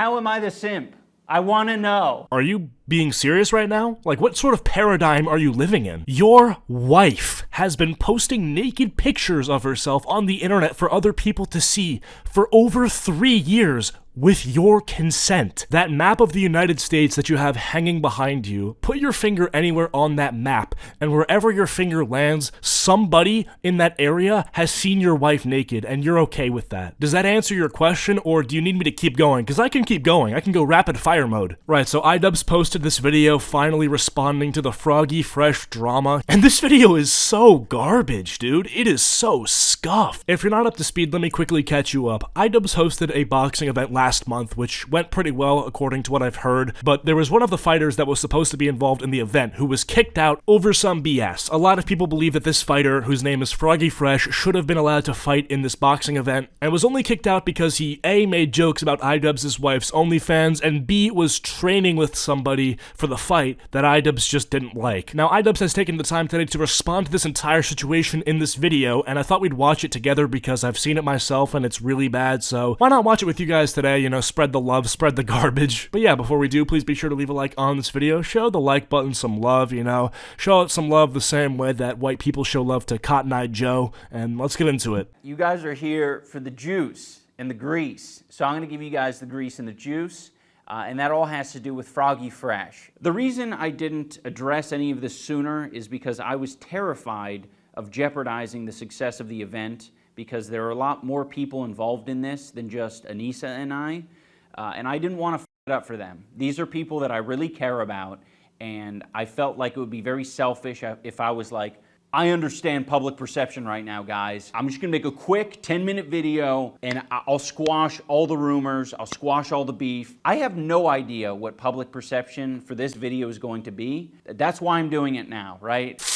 How am I the simp? I want to know. Are you being serious right now? Like, what sort of paradigm are you living in? Your wife has been posting naked pictures of herself on the internet for other people to see for over 3 years with your consent. That map of the United States that you have hanging behind you, put your finger anywhere on that map, and wherever your finger lands, somebody in that area has seen your wife naked, and you're okay with that. Does that answer your question, or do you need me to keep going? Because I can keep going. I can go rapid fire mode. Right, so Idubbbz posted this video finally responding to the Froggy Fresh drama, and this video is so garbage, dude. It is so scuffed. If you're not up to speed, let me quickly catch you up. Idubbbz hosted a boxing event last month, which went pretty well according to what I've heard, but there was one of the fighters that was supposed to be involved in the event who was kicked out over some BS. A lot of people believe that this fighter, whose name is Froggy Fresh, should have been allowed to fight in this boxing event, and was only kicked out because he A, made jokes about Idubbbz' wife's OnlyFans, and B, was training with somebody for the fight that Idubbbz just didn't like. Now, Idubbbz has taken the time today to respond to this entire situation in this video, and I thought we'd watch it together because I've seen it myself and it's really bad, so why not watch it with you guys today? You know, spread the love, spread the garbage. But yeah, before we do, please be sure to leave a like on this video. Show the like button some love, you know. Show it some love the same way that white people show love to Cotton Eye Joe, and let's get into it. You guys are here for the juice and the grease. So I'm going to give you guys the grease and the juice, and that all has to do with Froggy Fresh. The reason I didn't address any of this sooner is because I was terrified of jeopardizing the success of the event, because there are a lot more people involved in this than just Anissa and I didn't want to f it up for them. These are people that I really care about, and I felt like it would be very selfish if I was like, I understand public perception right now, guys. I'm just gonna make a quick 10-minute video and I'll squash all the rumors, I'll squash all the beef. I have no idea what public perception for this video is going to be. That's why I'm doing it now, right?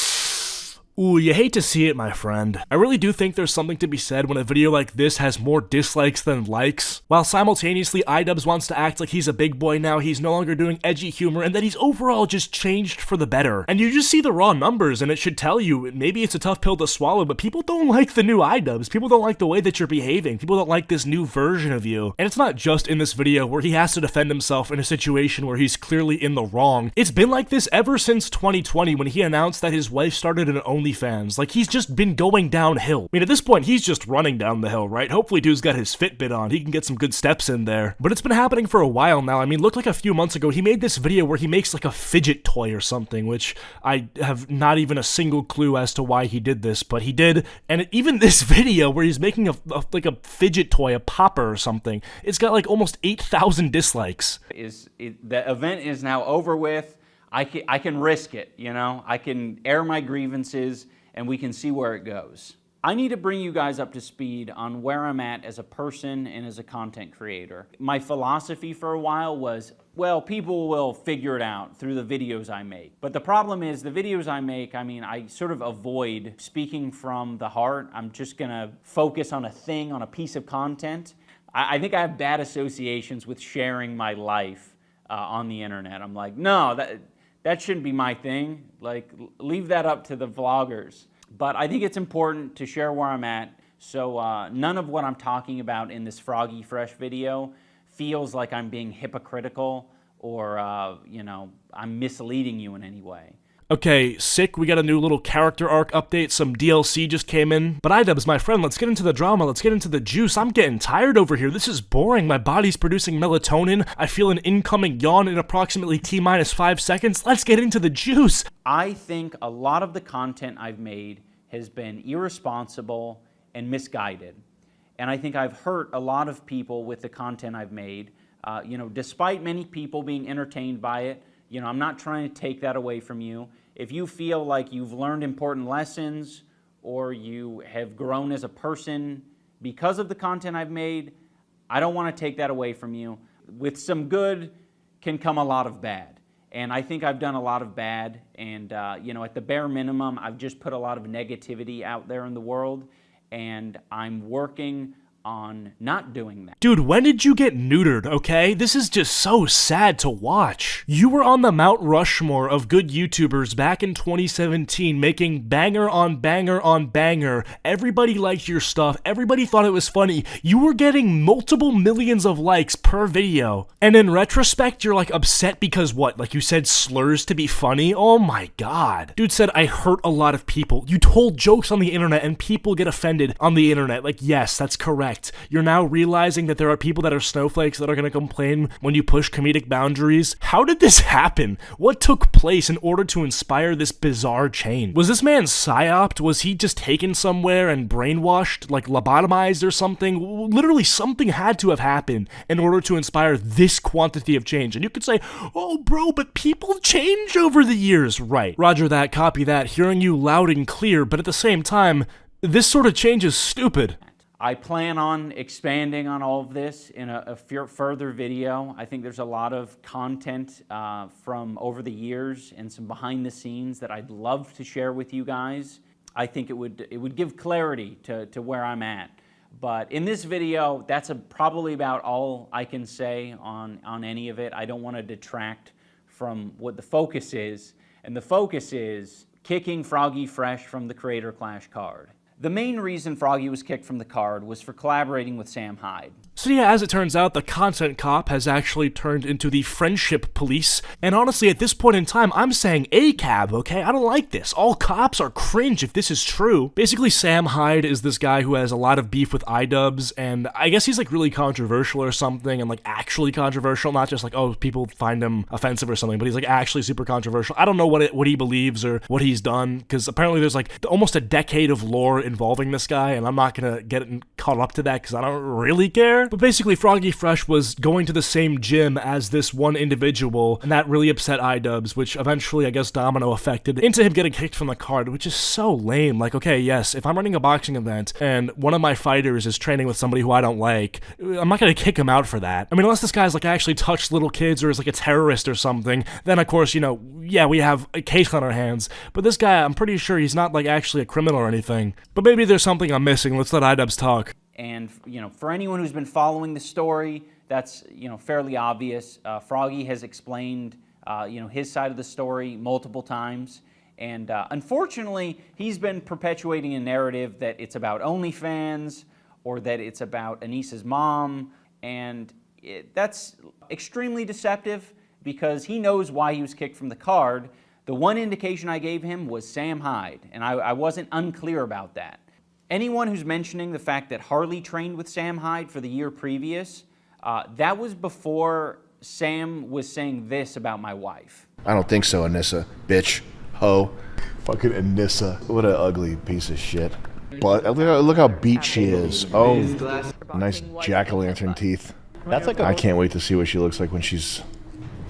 Ooh, you hate to see it, my friend. I really do think there's something to be said when a video like this has more dislikes than likes. While simultaneously Idubbbz wants to act like he's a big boy now, he's no longer doing edgy humor, and that he's overall just changed for the better. And you just see the raw numbers, and it should tell you, maybe it's a tough pill to swallow, but people don't like the new Idubbbz. People don't like the way that you're behaving. People don't like this new version of you. And it's not just in this video where he has to defend himself in a situation where he's clearly in the wrong. It's been like this ever since 2020 when he announced that his wife started an OnlyFans. Like, he's just been going downhill. I mean, at this point, he's just running down the hill, right? Hopefully, dude's got his Fitbit on. He can get some good steps in there. But it's been happening for a while now. I mean, look, like a few months ago, he made this video where he makes like a fidget toy or something, which I have not even a single clue as to why he did this, but he did. And even this video where he's making like a fidget toy, a popper or something, it's got like almost 8,000 dislikes. The event is now over with. I can risk it, you know? I can air my grievances and we can see where it goes. I need to bring you guys up to speed on where I'm at as a person and as a content creator. My philosophy for a while was, well, people will figure it out through the videos I make. But the problem is the videos I make, I mean, I sort of avoid speaking from the heart. I'm just gonna focus on a thing, on a piece of content. I think I have bad associations with sharing my life on the internet. I'm like, no, that shouldn't be my thing. Like, leave that up to the vloggers. But I think it's important to share where I'm at, so none of what I'm talking about in this Froggy Fresh video feels like I'm being hypocritical or, you know, I'm misleading you in any way. Okay, sick, we got a new little character arc update, some DLC just came in. But Idubbbz, my friend, let's get into the drama, let's get into the juice. I'm getting tired over here, this is boring, my body's producing melatonin, I feel an incoming yawn in approximately T-minus 5 seconds, let's get into the juice. I think a lot of the content I've made has been irresponsible and misguided. And I think I've hurt a lot of people with the content I've made. You know, despite many people being entertained by it, you know, I'm not trying to take that away from you. If you feel like you've learned important lessons or you have grown as a person because of the content I've made, I don't want to take that away from you. With some good can come a lot of bad. And I think I've done a lot of bad. And, you know, at the bare minimum, I've just put a lot of negativity out there in the world. And I'm working on not doing that. Dude, when did you get neutered, okay? This is just so sad to watch. You were on the Mount Rushmore of good YouTubers back in 2017 making banger on banger on banger. Everybody liked your stuff. Everybody thought it was funny. You were getting multiple millions of likes per video. And in retrospect, you're like upset because what? Like you said slurs to be funny? Oh my god. Dude said, I hurt a lot of people. You told jokes on the internet and people get offended on the internet. Like, yes, that's correct. You're now realizing that there are people that are snowflakes that are gonna complain when you push comedic boundaries. How did this happen? What took place in order to inspire this bizarre change? Was this man psyoped? Was he just taken somewhere and brainwashed, like lobotomized or something? Literally something had to have happened in order to inspire this quantity of change. And you could say, oh bro, but people change over the years. Right. Roger that, copy that, hearing you loud and clear, but at the same time, this sort of change is stupid. I plan on expanding on all of this in a further video. I think there's a lot of content from over the years and some behind the scenes that I'd love to share with you guys. I think it would give clarity to where I'm at. But in this video, that's probably about all I can say on any of it. I don't want to detract from what the focus is. And the focus is kicking Froggy Fresh from the Creator Clash card. The main reason Froggy was kicked from the card was for collaborating with Sam Hyde. So yeah, as it turns out, the content cop has actually turned into the friendship police, and honestly, at this point in time, I'm saying ACAB, okay? I don't like this. All cops are cringe if this is true. Basically, Sam Hyde is this guy who has a lot of beef with Idubbbz, and I guess he's like really controversial or something, and like actually controversial, not just like, oh, people find him offensive or something, but he's like actually super controversial. I don't know what he believes or what he's done, because apparently there's like almost a decade of lore involving this guy, and I'm not gonna get caught up to that because I don't really care. But basically, Froggy Fresh was going to the same gym as this one individual, and that really upset Idubbbz, which eventually, I guess, domino affected into him getting kicked from the card, which is so lame. Like, okay, yes, if I'm running a boxing event and one of my fighters is training with somebody who I don't like, I'm not gonna kick him out for that. I mean, unless this guy's like actually touched little kids or is like a terrorist or something, then of course, you know, yeah, we have a case on our hands. But this guy, I'm pretty sure he's not like actually a criminal or anything. But maybe there's something I'm missing. Let's let Idubbbz talk. And, you know, for anyone who's been following the story, that's, you know, fairly obvious. Froggy has explained, you know, his side of the story multiple times. And unfortunately, he's been perpetuating a narrative that it's about OnlyFans or that it's about Anissa's mom. And that's extremely deceptive because he knows why he was kicked from the card. The one indication I gave him was Sam Hyde, and I wasn't unclear about that. Anyone who's mentioning the fact that Harley trained with Sam Hyde for the year previous, that was before Sam was saying this about my wife. I don't think so, Anissa. Bitch. Ho. Fucking Anissa. What an ugly piece of shit. But look how beat she is. Oh, nice jack-o'-lantern teeth. That's like I can't wait to see what she looks like when she's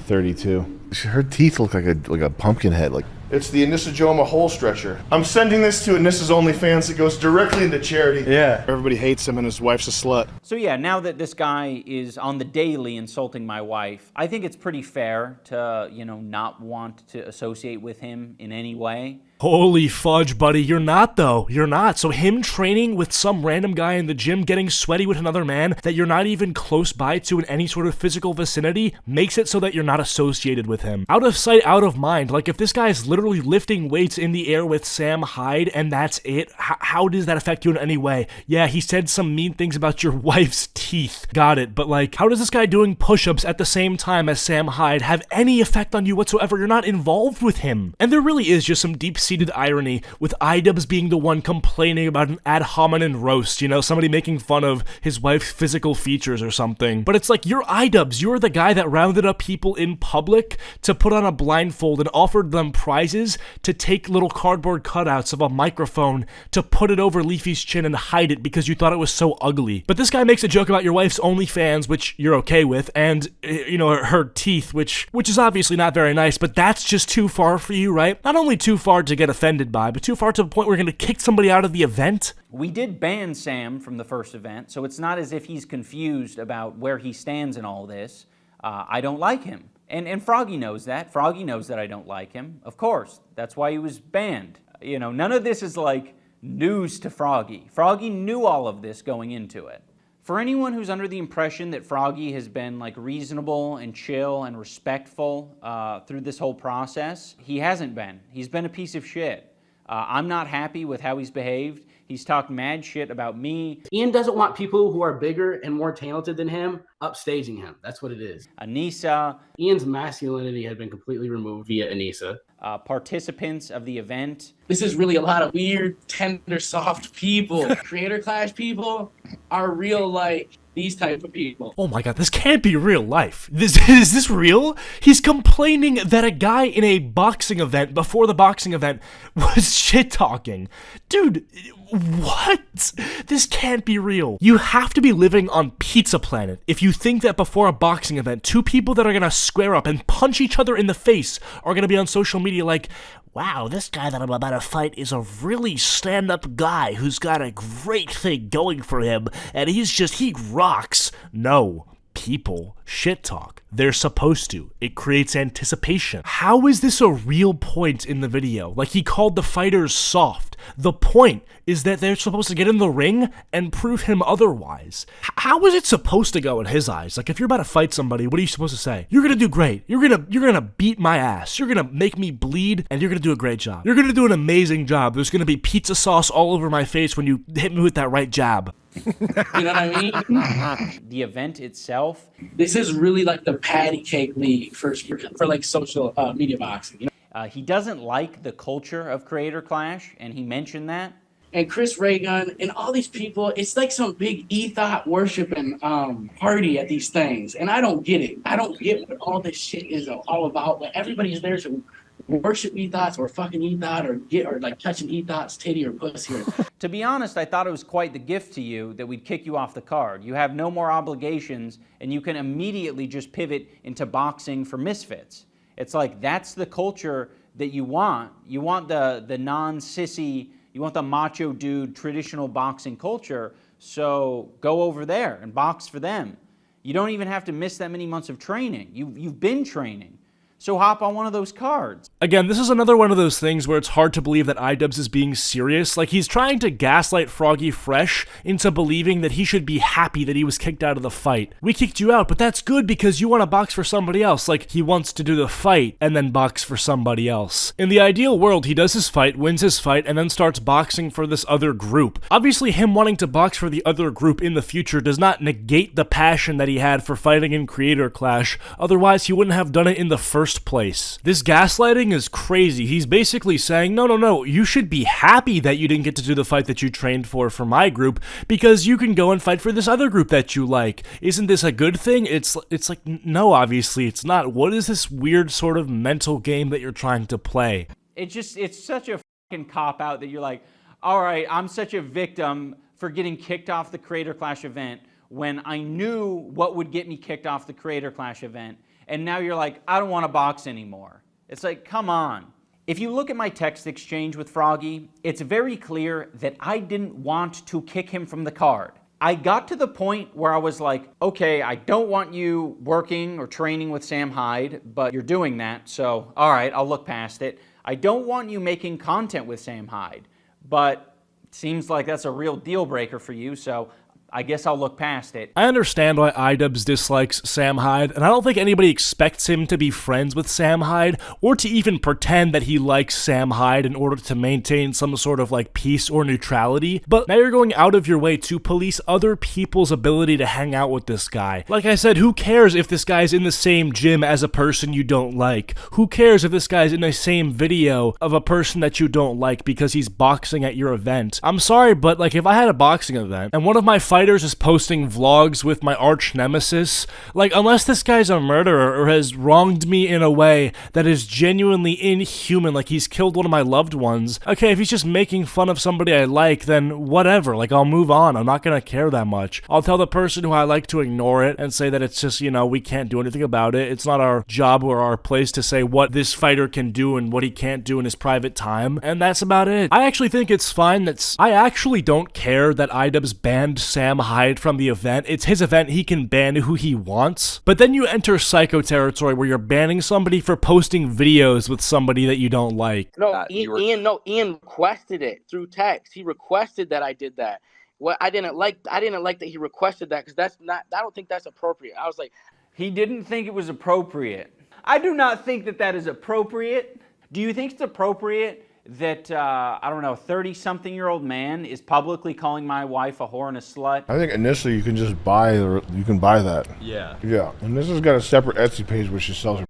32. Her teeth look like a pumpkin head. Like it's the Anissa Joma hole stretcher. I'm sending this to Anissa's OnlyFans. It goes directly into charity. Yeah. Everybody hates him and his wife's a slut. So yeah, now that this guy is on the daily insulting my wife, I think it's pretty fair to, you know, not want to associate with him in any way. Holy fudge, buddy. You're not, though. You're not. So him training with some random guy in the gym, getting sweaty with another man that you're not even close by to in any sort of physical vicinity, makes it so that you're not associated with him. Out of sight, out of mind. Like, if this guy is literally lifting weights in the air with Sam Hyde and that's it, how does that affect you in any way? Yeah, he said some mean things about your wife's teeth. Got it. But, like, how does this guy doing push-ups at the same time as Sam Hyde have any effect on you whatsoever? You're not involved with him. And there really is just some deep-seated irony with Idubbbz being the one complaining about an ad hominem roast, you know, somebody making fun of his wife's physical features or something. But it's like, you're Idubbbz. You're the guy that rounded up people in public to put on a blindfold and offered them prizes to take little cardboard cutouts of a microphone to put it over Leafy's chin and hide it because you thought it was so ugly. But this guy makes a joke about your wife's OnlyFans, which you're okay with, and, you know, her teeth, which is obviously not very nice, but that's just too far for you, right? Not only too far to get offended by, but too far to the point where you're gonna kick somebody out of the event? We did ban Sam from the first event, so it's not as if he's confused about where he stands in all this. I don't like him. And Froggy knows that. Froggy knows that I don't like him. Of course, that's why he was banned. You know, none of this is like news to Froggy. Froggy knew all of this going into it. For anyone who's under the impression that Froggy has been like reasonable and chill and respectful through this whole process, he hasn't been. He's been a piece of shit. I'm not happy with how he's behaved. He's talked mad shit about me. Ian doesn't want people who are bigger and more talented than him upstaging him. That's what it is. Anissa. Ian's masculinity had been completely removed via Anissa. Participants of the event. This is really a lot of weird, tender, soft people. Creator Clash people are real, like, these type of people. Oh my god, this can't be real life. Is this real? He's complaining that a guy in a boxing event, before the boxing event, was shit-talking. Dude, what? This can't be real. You have to be living on Pizza Planet if you think that before a boxing event, two people that are gonna square up and punch each other in the face are gonna be on social media like, wow, this guy that I'm about to fight is a really stand-up guy who's got a great thing going for him, and he rocks. No. People shit talk. They're supposed to. It creates anticipation. How is this a real point in the video? Like, he called the fighters soft. The point is that they're supposed to get in the ring and prove him otherwise. How is it supposed to go in his eyes? Like, if you're about to fight somebody, what are you supposed to say? You're gonna do great. You're gonna beat my ass. You're gonna make me bleed, and you're gonna do a great job. You're gonna do an amazing job. There's gonna be pizza sauce all over my face when you hit me with that right jab. You know what I mean? The event itself. This is really like the patty cake league for like social media boxing. You know? He doesn't like the culture of Creator Clash, and he mentioned that. And Chris Raygun and all these people, it's like some big ethos worshiping party at these things. And I don't get it. I don't get what all this shit is all about. But everybody's there to worship ethos or fucking ethos or like touching ethos, titty or pussy. To be honest, I thought it was quite the gift to you that we'd kick you off the card. You have no more obligations, and you can immediately just pivot into boxing for misfits. It's like, that's the culture that you want. You want the non-sissy, you want the macho dude traditional boxing culture, so go over there and box for them. You don't even have to miss that many months of training. You've been training. So hop on one of those cards. Again, this is another one of those things where it's hard to believe that Idubbbz is being serious. Like, he's trying to gaslight Froggy Fresh into believing that he should be happy that he was kicked out of the fight. We kicked you out, but that's good because you want to box for somebody else. Like, he wants to do the fight and then box for somebody else. In the ideal world, he does his fight, wins his fight, and then starts boxing for this other group. Obviously, him wanting to box for the other group in the future does not negate the passion that he had for fighting in Creator Clash. Otherwise, he wouldn't have done it in the first place. This gaslighting is crazy. He's basically saying, no, you should be happy that you didn't get to do the fight that you trained for my group because you can go and fight for this other group that you like. Isn't this a good thing? It's like, no, obviously it's not. What is this weird sort of mental game that you're trying to play? It's such a fucking cop-out that you're like, all right, I'm such a victim for getting kicked off the Creator Clash event when I knew what would get me kicked off the Creator Clash event. And now you're like, I don't want to box anymore. It's like, come on. If you look at my text exchange with Froggy, it's very clear that I didn't want to kick him from the card. I got to the point where I was like, okay, I don't want you working or training with Sam Hyde, but you're doing that, so all right, I'll look past it. I don't want you making content with Sam Hyde, but it seems like that's a real deal breaker for you, so I guess I'll look past it. I understand why Idubbbz dislikes Sam Hyde, and I don't think anybody expects him to be friends with Sam Hyde, or to even pretend that he likes Sam Hyde in order to maintain some sort of like peace or neutrality, but now you're going out of your way to police other people's ability to hang out with this guy. Like I said, who cares if this guy's in the same gym as a person you don't like? Who cares if this guy's in the same video of a person that you don't like because he's boxing at your event? I'm sorry, but like if I had a boxing event, and one of my fighters is posting vlogs with my arch nemesis, like, unless this guy's a murderer or has wronged me in a way that is genuinely inhuman, like he's killed one of my loved ones, okay, if he's just making fun of somebody I like, then whatever, like, I'll move on. I'm not gonna care that much. I'll tell the person who I like to ignore it and say that it's just, you know, we can't do anything about it. It's not our job or our place to say what this fighter can do and what he can't do in his private time, and that's about it. I actually think it's fine I actually don't care that Idubbbz banned Sam Hyde from the event. It's his event, he can ban who he wants. But then you enter psycho territory where you're banning somebody for posting videos with somebody that you don't like. No, Ian requested it through text. He requested that I did that. What I didn't like that he requested that, because I don't think that's appropriate. I was like, He didn't think it was appropriate. I do not think that that is appropriate. Do you think it's appropriate that, I don't know, 30-something-year-old man is publicly calling my wife a whore and a slut? I think initially you can just buy that. Yeah. Yeah, and this has got a separate Etsy page where she sells her.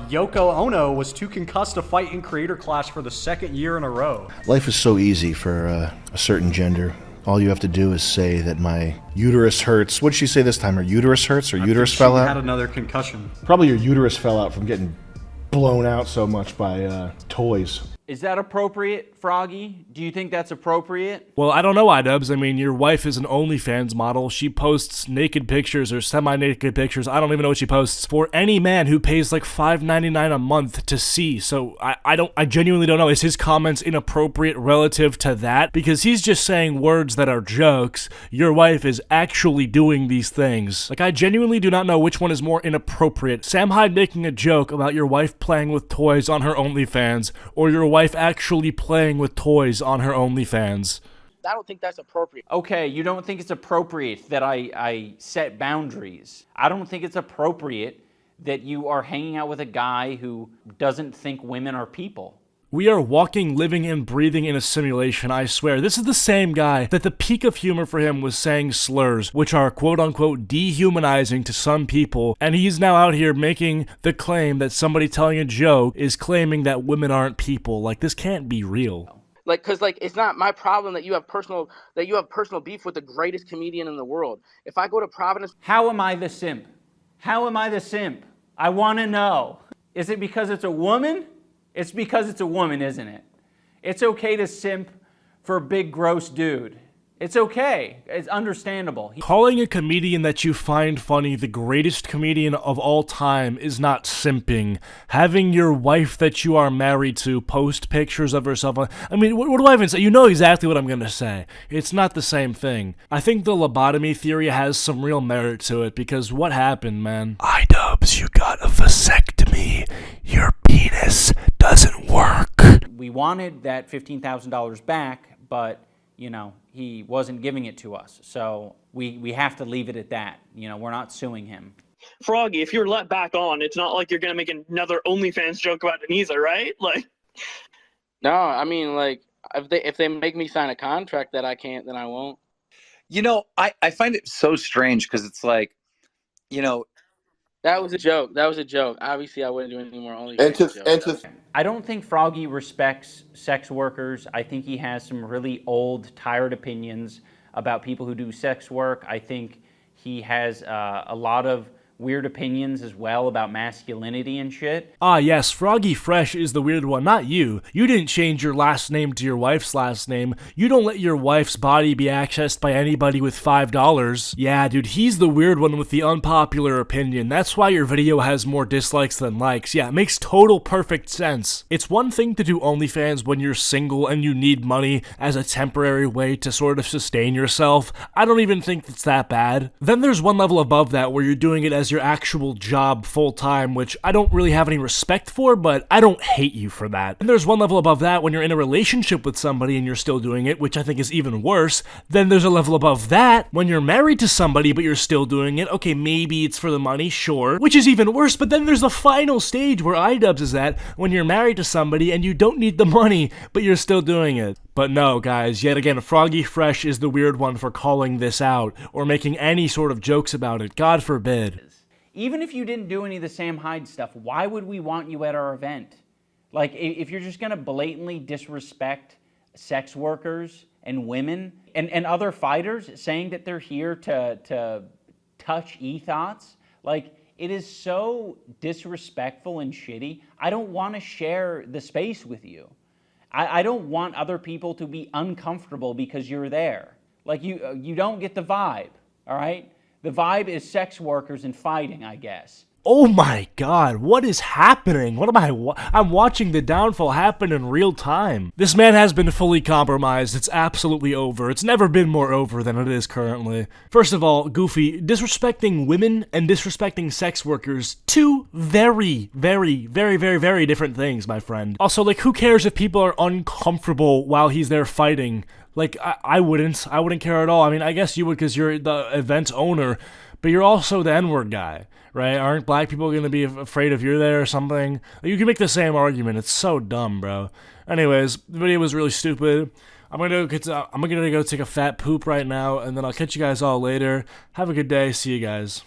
Yoko Ono was too concussed to fight in Creator Clash for the second year in a row. Life is so easy for a certain gender. All you have to do is say that my uterus hurts. What'd she say this time? Her uterus hurts? Her uterus fell She out? had another concussion. Probably your uterus fell out from getting blown out so much by toys. Is that appropriate, Froggy? Do you think that's appropriate? Well, I don't know, Idubbbz. I mean, your wife is an OnlyFans model. She posts naked pictures or semi-naked pictures. I don't even know what she posts for any man who pays like $5.99 a month to see. So I genuinely don't know. Is his comments inappropriate relative to that? Because he's just saying words that are jokes. Your wife is actually doing these things. Like, I genuinely do not know which one is more inappropriate. Sam Hyde making a joke about your wife playing with toys on her OnlyFans, or your wife actually playing with toys on her OnlyFans. I don't think that's appropriate. Okay, you don't think it's appropriate that I set boundaries. I don't think it's appropriate that you are hanging out with a guy who doesn't think women are people. We are walking, living, and breathing in a simulation, I swear. This is the same guy that the peak of humor for him was saying slurs, which are quote-unquote dehumanizing to some people, and he's now out here making the claim that somebody telling a joke is claiming that women aren't people. Like, this can't be real. Like, cause like it's not my problem that you have personal beef with the greatest comedian in the world. If I go to Providence, How am I the simp? How am I the simp? I want to know. Is it because it's a woman? It's because it's a woman, isn't it? It's okay to simp for a big, gross dude. It's okay. It's understandable. Calling a comedian that you find funny the greatest comedian of all time is not simping. Having your wife that you are married to post pictures of herself on... I mean, what do I even say? You know exactly what I'm going to say. It's not the same thing. I think the lobotomy theory has some real merit to it, because what happened, man? Idubbbz, you got a vasectomy. Your penis doesn't work. We wanted that $15,000 back, but, you know, he wasn't giving it to us. So we have to leave it at that. You know, we're not suing him. Froggy, if you're let back on, it's not like you're gonna make another OnlyFans joke about Anisa, right? Like, no, I mean, like, if they make me sign a contract that I can't, then I won't. You know, I find it so strange because it's like, you know, That was a joke. Obviously, I wouldn't do any more OnlyFans jokes. I don't think Froggy respects sex workers. I think he has some really old, tired opinions about people who do sex work. I think he has a lot of weird opinions as well about masculinity and shit. Ah, yes, Froggy Fresh is the weird one, not you. You didn't change your last name to your wife's last name. You don't let your wife's body be accessed by anybody with $5. Yeah, dude, he's the weird one with the unpopular opinion. That's why your video has more dislikes than likes. Yeah, it makes total perfect sense. It's one thing to do OnlyFans when you're single and you need money as a temporary way to sort of sustain yourself. I don't even think it's that bad. Then there's one level above that where you're doing it as your actual job full-time, which I don't really have any respect for, but I don't hate you for that. And there's one level above that when you're in a relationship with somebody and you're still doing it, which I think is even worse. Then there's a level above that when you're married to somebody but you're still doing it. Okay, maybe it's for the money, sure, which is even worse. But then there's the final stage where Idubbbz is at, when you're married to somebody and you don't need the money but you're still doing it. But no, guys, yet again, Froggy Fresh is the weird one for calling this out or making any sort of jokes about it. God forbid. Even if you didn't do any of the Sam Hyde stuff, why would we want you at our event? Like, if you're just going to blatantly disrespect sex workers and women and other fighters, saying that they're here to touch e-thoughts, like, it is so disrespectful and shitty. I don't want to share the space with you. I don't want other people to be uncomfortable because you're there. Like, you don't get the vibe, all right? The vibe is sex workers and fighting, I guess. Oh my god, what is happening? I'm watching the downfall happen in real time. This man has been fully compromised. It's absolutely over. It's never been more over than it is currently. First of all, Goofy, disrespecting women and disrespecting sex workers, two very, very, very, very, very different things, my friend. Also, like, who cares if people are uncomfortable while he's there fighting? Like, I wouldn't care at all. I mean, I guess you would because you're the event owner, but you're also the N-word guy, right? Aren't black people going to be afraid if you're there or something? You can make the same argument. It's so dumb, bro. Anyways, the video was really stupid. I'm gonna go take a fat poop right now, and then I'll catch you guys all later. Have a good day. See you guys.